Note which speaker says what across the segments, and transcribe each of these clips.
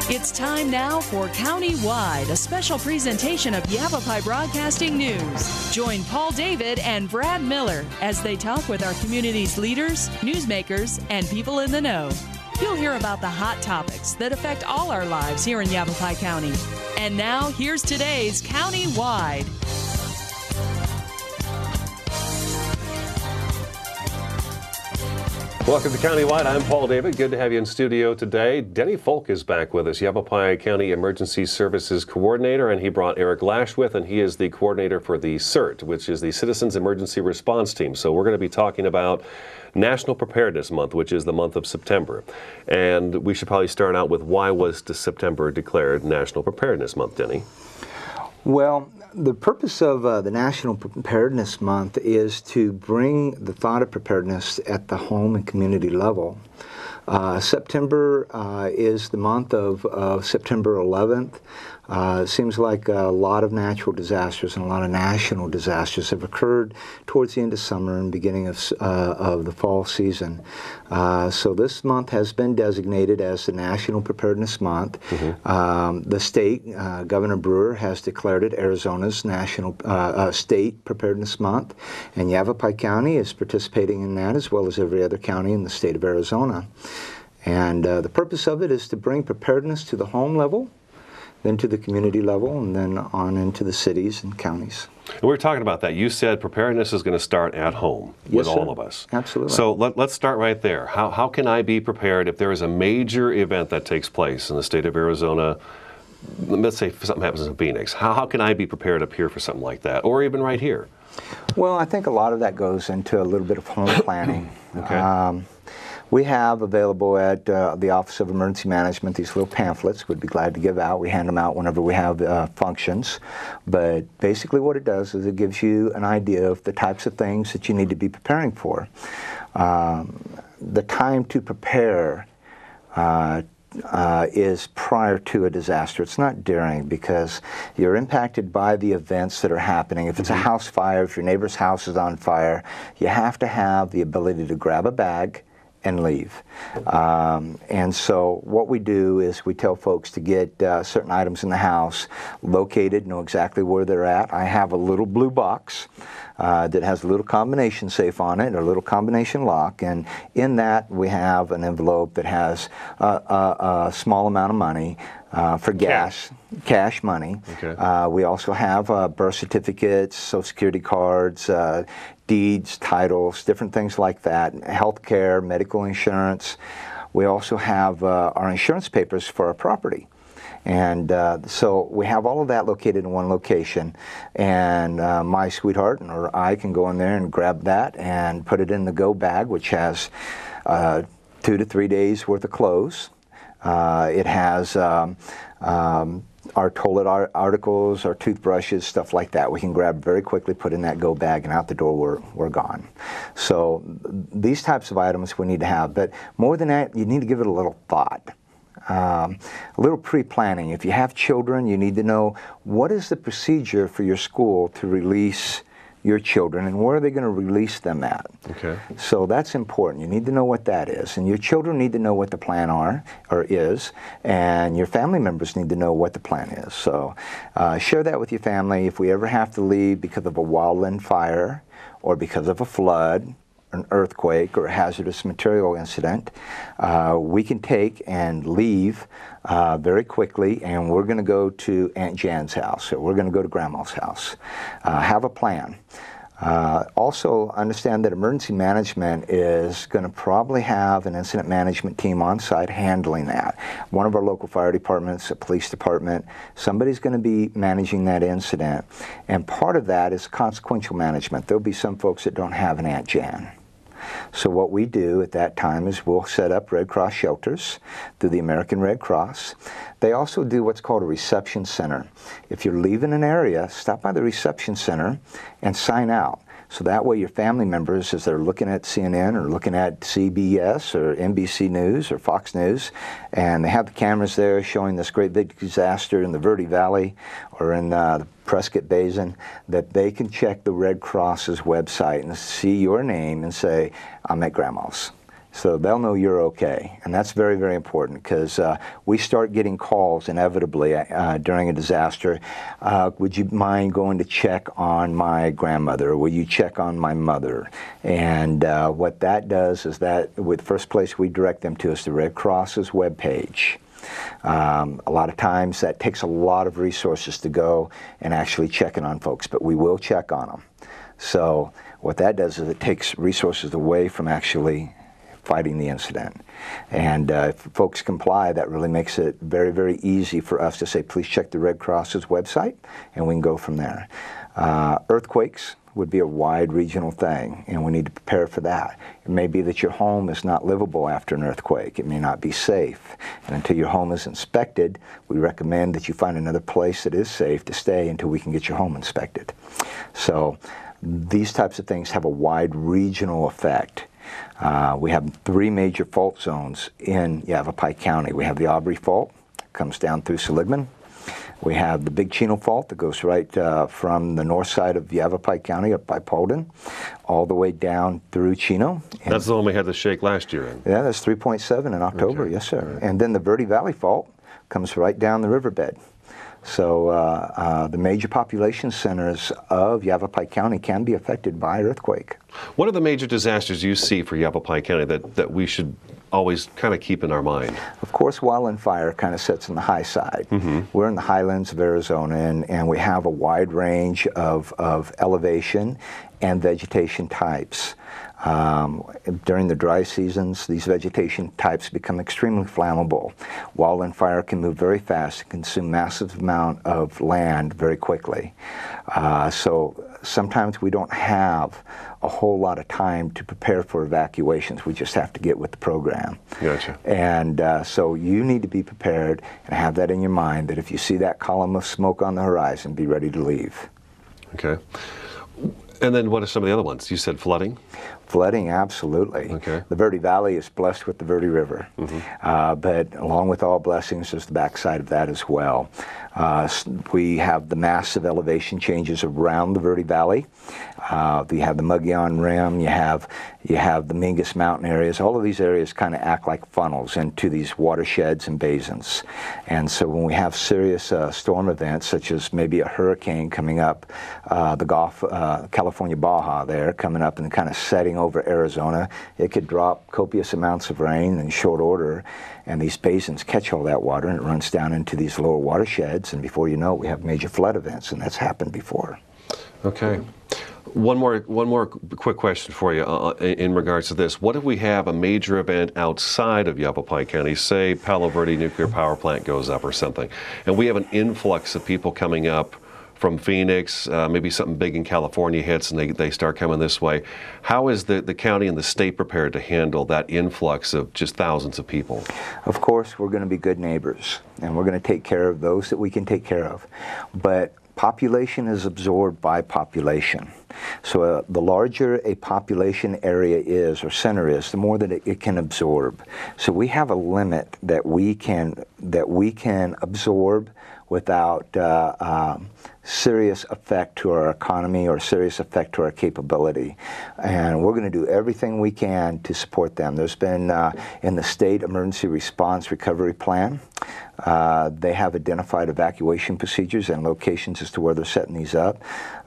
Speaker 1: It's time now for County-Wide, a special presentation of Yavapai Broadcasting News. Join Paul David and Brad Miller as they talk with our community's leaders, newsmakers, and people in the know. You'll hear about the hot topics that affect all our lives here in Yavapai County. And now, here's today's County-Wide.
Speaker 2: Welcome to County-Wide. I'm Paul David. Good to have you in studio today. Denny Foulk is back with us, Yavapai County Emergency Services Coordinator, and he brought Eric Lash with, and he is the coordinator for the CERT, which is the Citizens Emergency Response Team. So we're going to be talking about National Preparedness Month, which is the month of September. And we should probably start out with, why was September declared National Preparedness Month, Denny?
Speaker 3: Well, the purpose of the National Preparedness Month is to bring the thought of preparedness at the home and community level. September is the month of September 11th. It seems like a lot of natural disasters and a lot of national disasters have occurred towards the end of summer and beginning of the fall season. So this month has been designated as the National Preparedness Month. The state, Governor Brewer, has declared it Arizona's National State Preparedness Month, and Yavapai County is participating in that, as well as every other county in the state of Arizona. And the purpose of it is to bring preparedness to the home level, then to the community level, and then on into the cities and counties.
Speaker 2: And we were talking about that. You said preparedness is going to start at home with all of us.
Speaker 3: Absolutely.
Speaker 2: So let's start right there. How can I be prepared if there is a major event that takes place in the state of Arizona? Let's say something happens in Phoenix. How can I be prepared up here for something like that, or even right here?
Speaker 3: Well, I think a lot of that goes into a little bit of home planning.
Speaker 2: Okay.
Speaker 3: We have available at the Office of Emergency Management these little pamphlets we'd be glad to give out. We hand them out whenever we have functions. But basically what it does is it gives you an idea of the types of things that you need to be preparing for. The time to prepare is prior to a disaster. It's not during, because you're impacted by the events that are happening. If it's a house fire, if your neighbor's house is on fire, you have to have the ability to grab a bag and leave. And so what we do is we tell folks to get certain items in the house located, know exactly where they're at. I have a little blue box that has a little combination safe on it, or a little combination lock, and in that we have an envelope that has a small amount of money for cash money. Okay. We also have birth certificates, Social Security cards, deeds, titles, different things like that, health care, medical insurance. We also have our insurance papers for our property. And so we have all of that located in one location, and my sweetheart or I can go in there and grab that and put it in the go bag, which has 2 to 3 days worth of clothes. It has our toilet articles, our toothbrushes, stuff like that. We can grab very quickly, put in that go bag, and out the door we're gone. So these types of items we need to have, but more than that, you need to give it a little thought. A little pre-planning. If you have children, you need to know what is the procedure for your school to release your children, and where are they going to release them at. Okay. So that's important. You need to know what that is, and your children need to know what the plan is, and your family members need to know what the plan is. So share that with your family. If we ever have to leave because of a wildland fire, or because of a flood, an earthquake, or a hazardous material incident, we can take and leave very quickly, and we're going to go to Aunt Jan's house, or we're going to go to Grandma's house. Have a plan. Also understand that emergency management is going to probably have an incident management team on site handling that. One of our local fire departments, a police department, somebody's going to be managing that incident, and part of that is consequential management. There'll be some folks that don't have an Aunt Jan. So what we do at that time is we'll set up Red Cross shelters through the American Red Cross. They also do what's called a reception center. If you're leaving an area, stop by the reception center and sign out. So that way your family members, as they're looking at CNN or looking at CBS or NBC News or Fox News, and they have the cameras there showing this great big disaster in the Verde Valley or in the Prescott Basin, that they can check the Red Cross's website and see your name and say, I'm at Grandma's. So they'll know you're okay. And that's very, very important because we start getting calls inevitably during a disaster. Would you mind going to check on my grandmother? Or will you check on my mother? And what that does is that the first place we direct them to is the Red Cross's webpage. A lot of times that takes a lot of resources to go and actually checking on folks, but we will check on them. So what that does is it takes resources away from actually fighting the incident. And if folks comply, that really makes it very, very easy for us to say, please check the Red Cross's website, and we can go from there. Earthquakes would be a wide regional thing, and we need to prepare for that. It may be that your home is not livable after an earthquake. It may not be safe. And until your home is inspected, we recommend that you find another place that is safe to stay until we can get your home inspected. So these types of things have a wide regional effect. We have 3 major fault zones in Yavapai County. We have the Aubrey Fault, comes down through Seligman. We have the Big Chino Fault that goes right from the north side of Yavapai County up by Paulden, all the way down through Chino. And
Speaker 2: that's the one we had the shake last year in.
Speaker 3: Yeah, that's 3.7 in October, okay. Yes, sir. Right. And then the Verde Valley Fault comes right down the riverbed. So the major population centers of Yavapai County can be affected by earthquake.
Speaker 2: What are the major disasters you see for Yavapai County that we should always kind of keep in our mind?
Speaker 3: Of course, wildland fire kind of sits on the high side.
Speaker 2: Mm-hmm.
Speaker 3: We're in the highlands of Arizona, and we have a wide range of elevation and vegetation types. During the dry seasons, these vegetation types become extremely flammable. Wildland fire can move very fast and consume massive amount of land very quickly. So sometimes we don't have a whole lot of time to prepare for evacuations. We just have to get with the program.
Speaker 2: Gotcha.
Speaker 3: And so you need to be prepared and have that in your mind that if you see that column of smoke on the horizon, be ready to leave.
Speaker 2: Okay. And then what are some of the other ones? You said flooding?
Speaker 3: Flooding, absolutely.
Speaker 2: Okay.
Speaker 3: The Verde Valley is blessed with the Verde River.
Speaker 2: Mm-hmm.
Speaker 3: But along with all blessings, there's the backside of that as well. We have the massive elevation changes around the Verde Valley. You have the Mogollon Rim, you have the Mingus Mountain areas. All of these areas kind of act like funnels into these watersheds and basins. And so when we have serious storm events, such as maybe a hurricane coming up, the Gulf, California Baja there, coming up and kind of setting over Arizona, it could drop copious amounts of rain in short order, and these basins catch all that water and it runs down into these lower watersheds, and before you know it, we have major flood events, and that's happened before.
Speaker 2: Okay. One more quick question for you in regards to this. What if we have a major event outside of Yavapai County, say Palo Verde nuclear power plant goes up or something, and we have an influx of people coming up from Phoenix, maybe something big in California hits and they start coming this way. How is the county and the state prepared to handle that influx of just thousands of people?
Speaker 3: Of course, we're going to be good neighbors, and we're going to take care of those that we can take care of. But population is absorbed by population. So the larger a population area is, or center is, the more that it can absorb. So we have a limit that we can absorb without serious effect to our economy or serious effect to our capability. And we're going to do everything we can to support them. There's been, in the State Emergency Response Recovery Plan, they have identified evacuation procedures and locations as to where they're setting these up.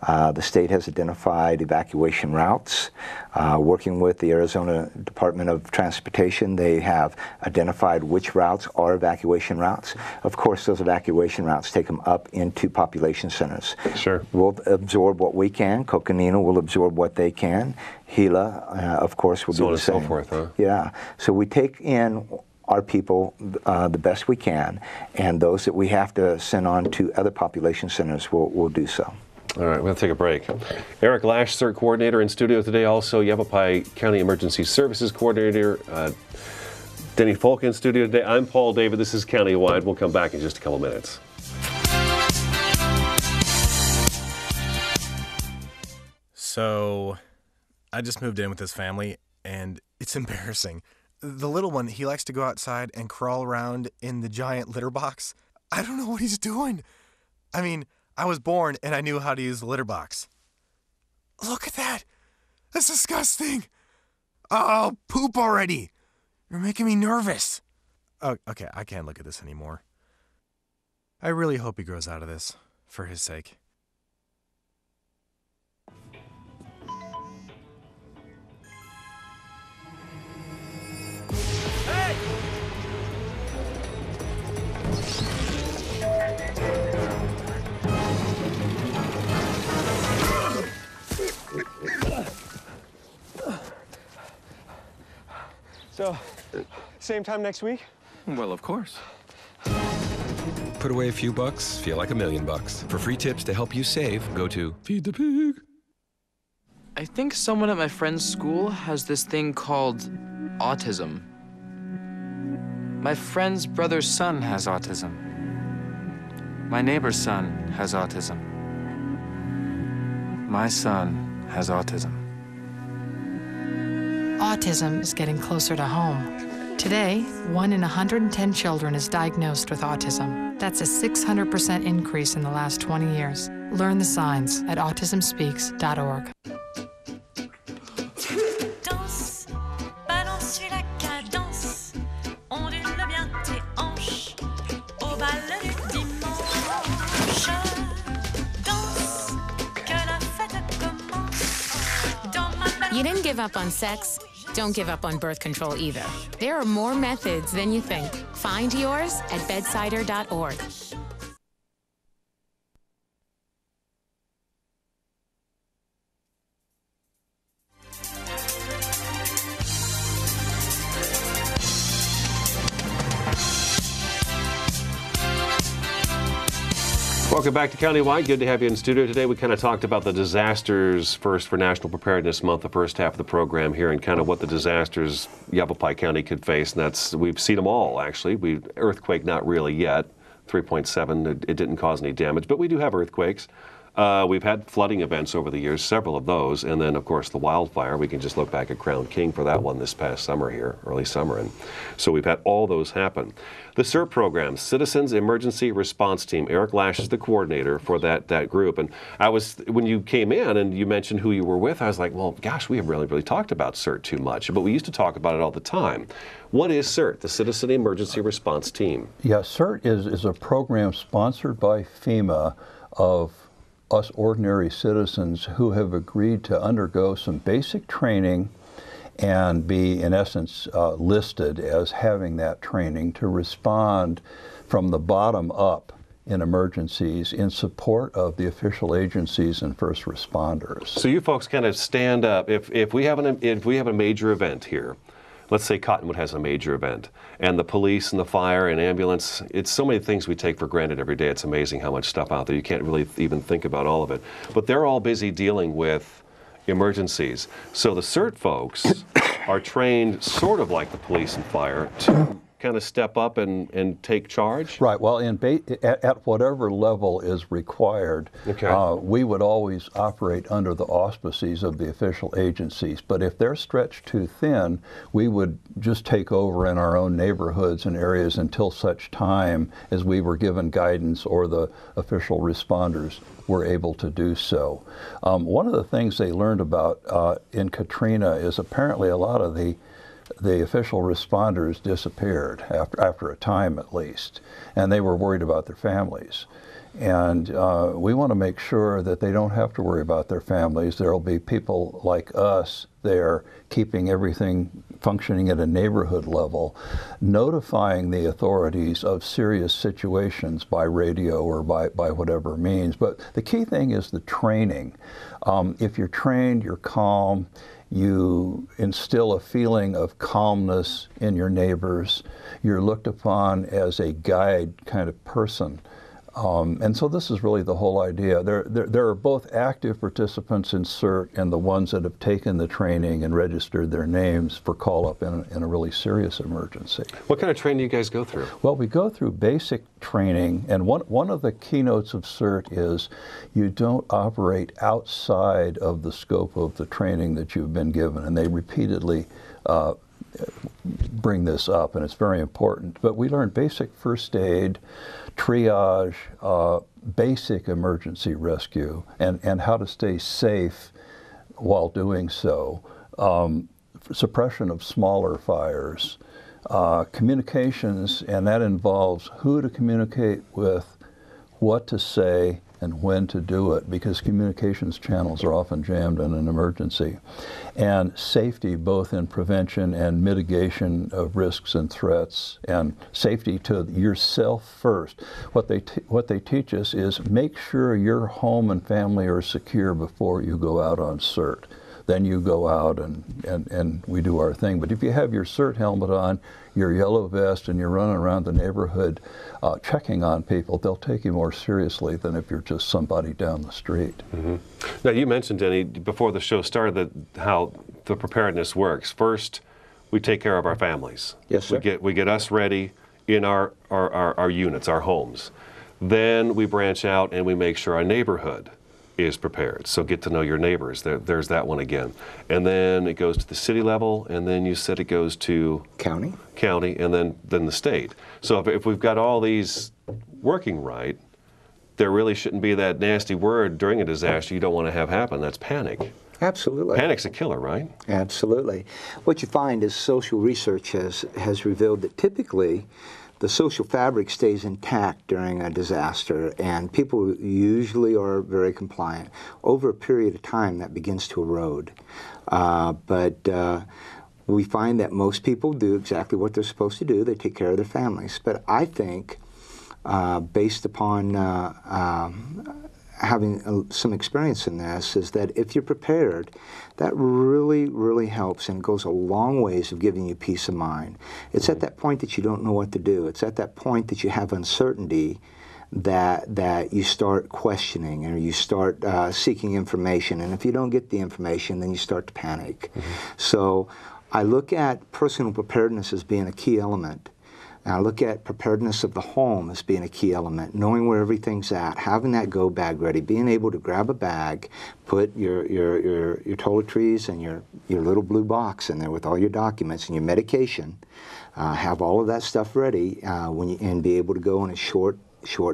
Speaker 3: The state has identified evacuation routes. Working with the Arizona Department of Transportation, they have identified which routes are evacuation routes. Of course, those evacuation routes take them up into population centers.
Speaker 2: Sure.
Speaker 3: We'll absorb what we can. Coconino will absorb what they can. Gila, of course, will do the same.
Speaker 2: So on and so forth, huh?
Speaker 3: Yeah. So we take in our people the best we can, and those that we have to send on to other population centers will do so.
Speaker 2: All right, we're going to take a break. Eric Lash, CERT Coordinator, in studio today. Also, Yavapai County Emergency Services Coordinator. Denny Foulk in studio today. I'm Paul David. This is Countywide. We'll come back in just a couple minutes.
Speaker 4: So, I just moved in with this family, and it's embarrassing. The little one, he likes to go outside and crawl around in the giant litter box. I don't know what he's doing. I mean, I was born and I knew how to use the litter box. Look at that. That's disgusting. Oh, poop already. You're making me nervous. Oh, okay, I can't look at this anymore. I really hope he grows out of this, for his sake. Hey!
Speaker 5: So, same time next week?
Speaker 6: Well, of course. Put away a few bucks, feel like $1 million. For free tips to help you save, go to Feed the Pig.
Speaker 7: I think someone at my friend's school has this thing called autism. My friend's brother's son has autism. My neighbor's son has autism. My son has autism.
Speaker 8: Autism is getting closer to home. Today, 1 in 110 children is diagnosed with autism. That's a 600% increase in the last 20 years. Learn the signs at autismspeaks.org.
Speaker 9: Danse, balance sur la cadence, ondule bien tes hanches, au bal du dimanche. Danse, que la fête commence. Dans ma
Speaker 10: You didn't give up on sex? Don't give up on birth control either. There are more methods than you think. Find yours at bedsider.org.
Speaker 2: Welcome back to Countywide. Good to have you in studio today. We kind of talked about the disasters first for National Preparedness Month, the first half of the program here, and kind of what the disasters Yavapai County could face. And we've seen them all, actually. Earthquake, not really yet. 3.7, it didn't cause any damage, but we do have earthquakes. We've had flooding events over the years, several of those, and then, of course, the wildfire. We can just look back at Crown King for that one this past summer here, early summer. And so we've had all those happen. The CERT program, Citizens Emergency Response Team. Eric Lash is the coordinator for that group. And when you came in and you mentioned who you were with, I was like, well, gosh, we haven't really talked about CERT too much, but we used to talk about it all the time. What is CERT, the Citizen Emergency Response Team?
Speaker 11: Yeah, CERT is a program sponsored by FEMA of us ordinary citizens who have agreed to undergo some basic training and be, in essence, listed as having that training to respond from the bottom up in emergencies in support of the official agencies and first responders.
Speaker 2: So you folks kind of stand up. If we have a major event here, let's say Cottonwood has a major event, and the police and the fire and ambulance, it's so many things we take for granted every day. It's amazing how much stuff out there. You can't really even think about all of it. But they're all busy dealing with emergencies. So the CERT folks are trained sort of like the police and fire to kind of step up and take charge?
Speaker 11: Right. Well, at whatever level is required,
Speaker 2: okay.
Speaker 11: We would always operate under the auspices of the official agencies. But if they're stretched too thin, we would just take over in our own neighborhoods and areas until such time as we were given guidance or the official responders were able to do so. One of the things they learned about in Katrina is apparently a lot of the official responders disappeared after a time at least, and they were worried about their families. And we want to make sure that they don't have to worry about their families. There will be people like us there keeping everything functioning at a neighborhood level, notifying the authorities of serious situations by radio or by whatever means. But the key thing is the training. If you're trained, you're calm, you instill a feeling of calmness in your neighbors. You're looked upon as a guide kind of person. And so this is really the whole idea. There are both active participants in CERT and the ones that have taken the training and registered their names for call-up in a really serious emergency.
Speaker 2: What kind of training do you guys go through?
Speaker 11: Well, we go through basic training, and one of the keynotes of CERT is you don't operate outside of the scope of the training that you've been given, and they repeatedly bring this up, and it's very important. But we learn basic first aid, triage, basic emergency rescue, and how to stay safe while doing so, suppression of smaller fires, Communications, and that involves who to communicate with, what to say, and when to do it, because communications channels are often jammed in an emergency. And safety, both in prevention and mitigation of risks and threats, and safety to yourself first. What they teach us is make sure your home and family are secure before you go out on CERT. Then you go out and we do our thing. But if you have your CERT helmet on, your yellow vest, and you're running around the neighborhood checking on people, they'll take you more seriously than if you're just somebody down the street.
Speaker 2: Mm-hmm. Now, you mentioned, Denny, before the show started, how the preparedness works. First, we take care of our families.
Speaker 3: Yes, sir.
Speaker 2: We get us ready in our units, our homes. Then we branch out and we make sure our neighborhood is prepared. So get to know your neighbors. There's that one again. And then it goes to the city level, and then you said it goes to
Speaker 3: county,
Speaker 2: and then the state. So if we've got all these working right, there really shouldn't be that nasty word during a disaster you don't want to have happen. That's panic.
Speaker 3: Absolutely.
Speaker 2: Panic's a killer, right?
Speaker 3: Absolutely. What you find is social research has revealed that typically the social fabric stays intact during a disaster, and people usually are very compliant. Over a period of time, that begins to erode. But we find that most people do exactly what they're supposed to do. They take care of their families. But I think, based upon having some experience in this, is that if you're prepared, that really, really helps, and goes a long ways of giving you peace of mind. It's at that point that you don't know what to do. It's at that point that you have uncertainty that you start questioning, or you start seeking information. And if you don't get the information, then you start to panic. Mm-hmm. So I look at personal preparedness as being a key element. And I look at preparedness of the home as being a key element, knowing where everything's at, having that go bag ready, being able to grab a bag, put your toiletries and your little blue box in there with all your documents and your medication, have all of that stuff ready and be able to go in a short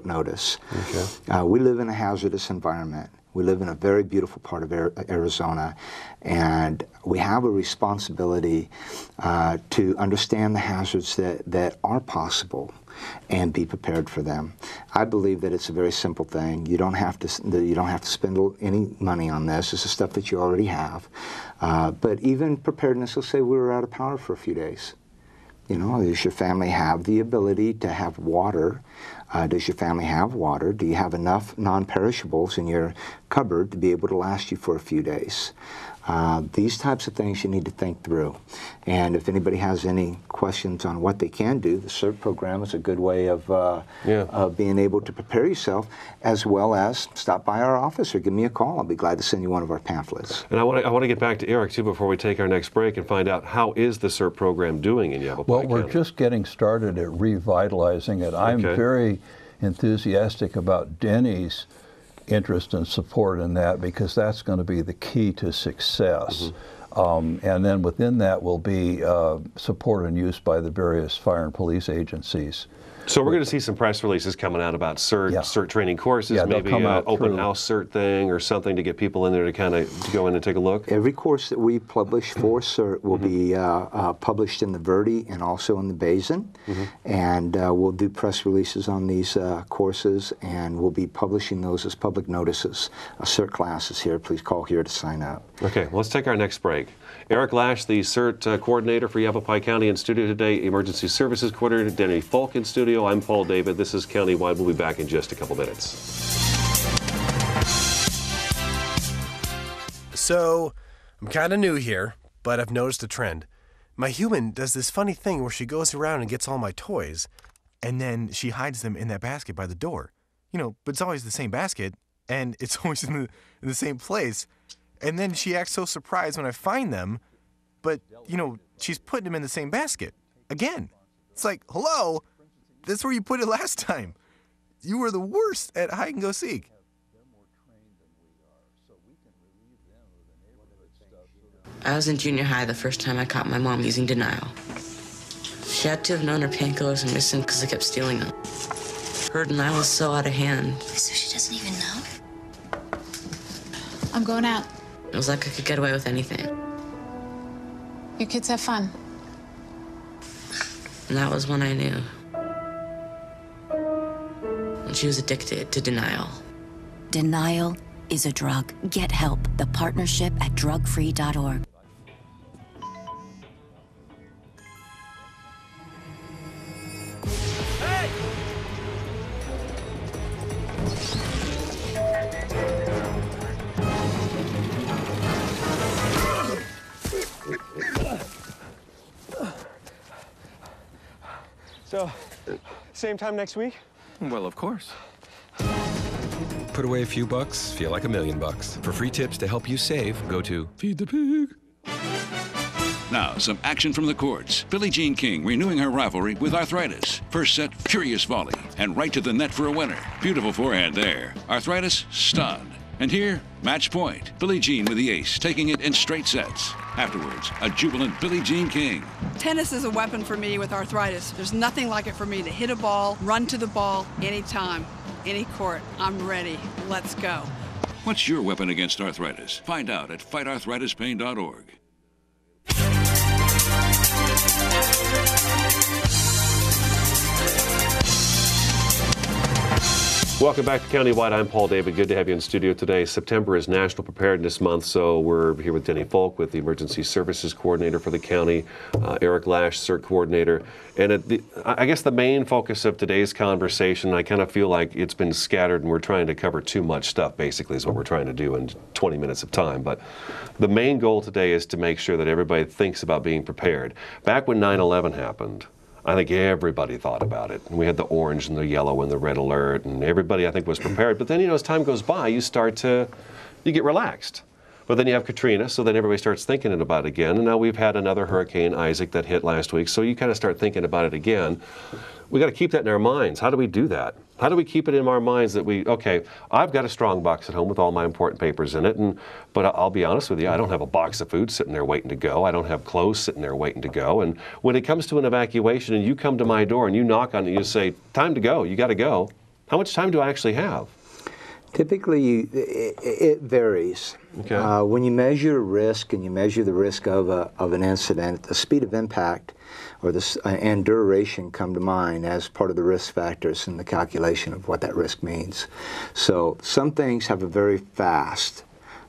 Speaker 3: notice. Okay. We live in a hazardous environment. We live in a very beautiful part of Arizona, and we have a responsibility to understand the hazards that are possible and be prepared for them. I believe that it's a very simple thing. You don't have to spend any money on this. This is stuff that you already have. But even preparedness will say we were out of power for a few days. You know, does your family have the ability to have water? Does your family have water? Do you have enough non-perishables in your cupboard to be able to last you for a few days? These types of things you need to think through. And if anybody has any questions on what they can do, the CERT program is a good way of being able to prepare yourself, as well as stop by our office or give me a call. I'll be glad to send you one of our pamphlets.
Speaker 2: And I want to get back to Eric, too, before we take our next break and find out how is the CERT program doing in Yavapai County?
Speaker 11: Well, we're just getting started at revitalizing it. I'm very enthusiastic about Denny's interest and support in that, because that's going to be the key to success. Mm-hmm. And then within that will be support and use by the various fire and police agencies.
Speaker 2: So we're going to see some press releases coming out about CERT, CERT training courses, maybe an open house CERT thing or something to get people in there to kind of go in and take a look?
Speaker 3: Every course that we publish for CERT will be published in the Verde and also in the Basin. Mm-hmm. And we'll do press releases on these courses, and we'll be publishing those as public notices. CERT class is here. Please call here to sign up.
Speaker 2: Okay, well, let's take our next break. Eric Lash, the CERT coordinator for Yavapai County, in studio today. Emergency Services Coordinator Denny Foulk in studio. I'm Paul David. This is Countywide. We'll be back in just a couple minutes.
Speaker 4: So, I'm kind of new here, but I've noticed a trend. My human does this funny thing where she goes around and gets all my toys, and then she hides them in that basket by the door. You know, but it's always the same basket, and it's always in the same place. And then she acts so surprised when I find them, but, you know, she's putting them in the same basket. Again. It's like, hello? That's where you put it last time. You were the worst at hide and go seek.
Speaker 12: I was in junior high the first time I caught my mom using denial. She had to have known her painkillers were missing because I kept stealing them. Her denial was so out of hand.
Speaker 9: So she doesn't even know?
Speaker 13: I'm going out.
Speaker 12: It was like I could get away with anything.
Speaker 13: You kids have fun.
Speaker 12: And that was when I knew. When she was addicted to denial.
Speaker 14: Denial is a drug. Get help. The partnership at drugfree.org.
Speaker 5: So, same time next week?
Speaker 6: Well, of course. Put away a few bucks, feel like $1 million. For free tips to help you save, go to Feed the Pig.
Speaker 15: Now, some action from the courts. Billie Jean King renewing her rivalry with Arthritis. First set, furious volley, and right to the net for a winner. Beautiful forehand there. Arthritis, stunned. And here, match point. Billie Jean with the ace, taking it in straight sets. Afterwards, a jubilant Billie Jean King.
Speaker 16: Tennis is a weapon for me with arthritis. There's nothing like it for me to hit a ball, run to the ball, anytime, any court. I'm ready. Let's go.
Speaker 15: What's your weapon against arthritis? Find out at fightarthritispain.org.
Speaker 2: Welcome back to Countywide. I'm Paul David. Good to have you in studio today. September is National Preparedness Month, so we're here with Denny Foulk, with the Emergency Services Coordinator for the county, Eric Lash, CERT Coordinator. And I guess the main focus of today's conversation, I kind of feel like it's been scattered and we're trying to cover too much stuff, basically, is what we're trying to do in 20 minutes of time. But the main goal today is to make sure that everybody thinks about being prepared. Back when 9/11 happened, I think everybody thought about it. We had the orange and the yellow and the red alert, and everybody, I think, was prepared. But then, as time goes by, you get relaxed. But then you have Katrina, so then everybody starts thinking about it again. And now we've had another Hurricane Isaac that hit last week, so you kind of start thinking about it again. We got to keep that in our minds. How do we do that? How do we keep it in our minds that okay, I've got a strong box at home with all my important papers in it, but I'll be honest with you, I don't have a box of food sitting there waiting to go. I don't have clothes sitting there waiting to go. And when it comes to an evacuation and you come to my door and you knock on it and you say, time to go, you got to go, how much time do I actually have?
Speaker 3: Typically, it varies.
Speaker 2: Okay.
Speaker 3: When you measure risk and you measure the risk of an incident, the speed of impact and duration come to mind as part of the risk factors in the calculation of what that risk means. So some things have a very fast,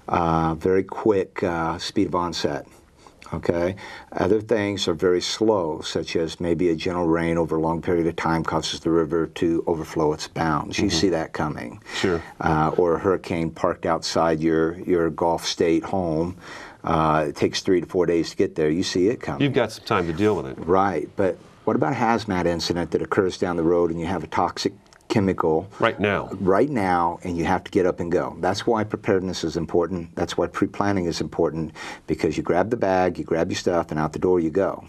Speaker 3: very quick speed of onset. Okay. Other things are very slow, such as maybe a gentle rain over a long period of time causes the river to overflow its bounds. You see that coming.
Speaker 2: Sure.
Speaker 3: Or a hurricane parked outside your Gulf state home. It takes 3 to 4 days to get there. You see it coming.
Speaker 2: You've got some time to deal with it.
Speaker 3: Right. But what about a hazmat incident that occurs down the road and you have a toxic chemical
Speaker 2: right
Speaker 3: now, and you have to get up and go? That's why preparedness is important. That's why pre-planning is important, because you grab the bag, you grab your stuff, and out the door you go.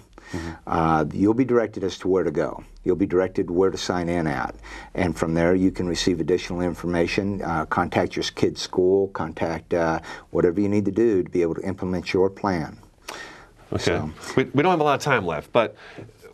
Speaker 3: You'll be directed as to where to go. You'll be directed where to sign in at, and from there you can receive additional information, contact your kid's school, contact whatever you need to do to be able to implement your plan.
Speaker 2: Okay.
Speaker 3: So,
Speaker 2: we don't have a lot of time left, but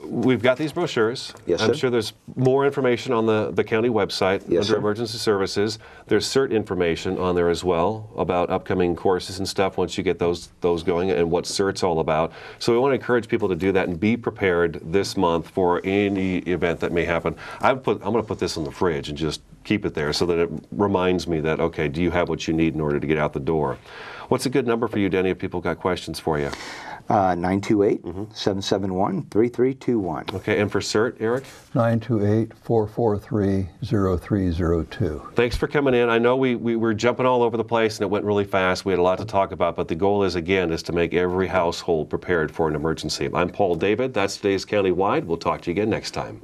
Speaker 2: we've got these brochures.
Speaker 3: Yes,
Speaker 2: I'm
Speaker 3: sir.
Speaker 2: sure there's more information on the county website
Speaker 3: Yes,
Speaker 2: under
Speaker 3: sir.
Speaker 2: Emergency Services. There's CERT information on there as well about upcoming courses and stuff once you get those going and what CERT's all about. So we want to encourage people to do that and be prepared this month for any event that may happen. I'm going to put this in the fridge and just keep it there so that it reminds me that, okay, do you have what you need in order to get out the door? What's a good number for you, Denny, if people got questions for you?
Speaker 3: 928-771-3321.
Speaker 2: Okay, and for CERT, Eric?
Speaker 11: 928-443-0302.
Speaker 2: Thanks for coming in. I know we were jumping all over the place and it went really fast. We had a lot to talk about, but the goal is to make every household prepared for an emergency. I'm Paul David. That's today's Countywide. We'll talk to you again next time.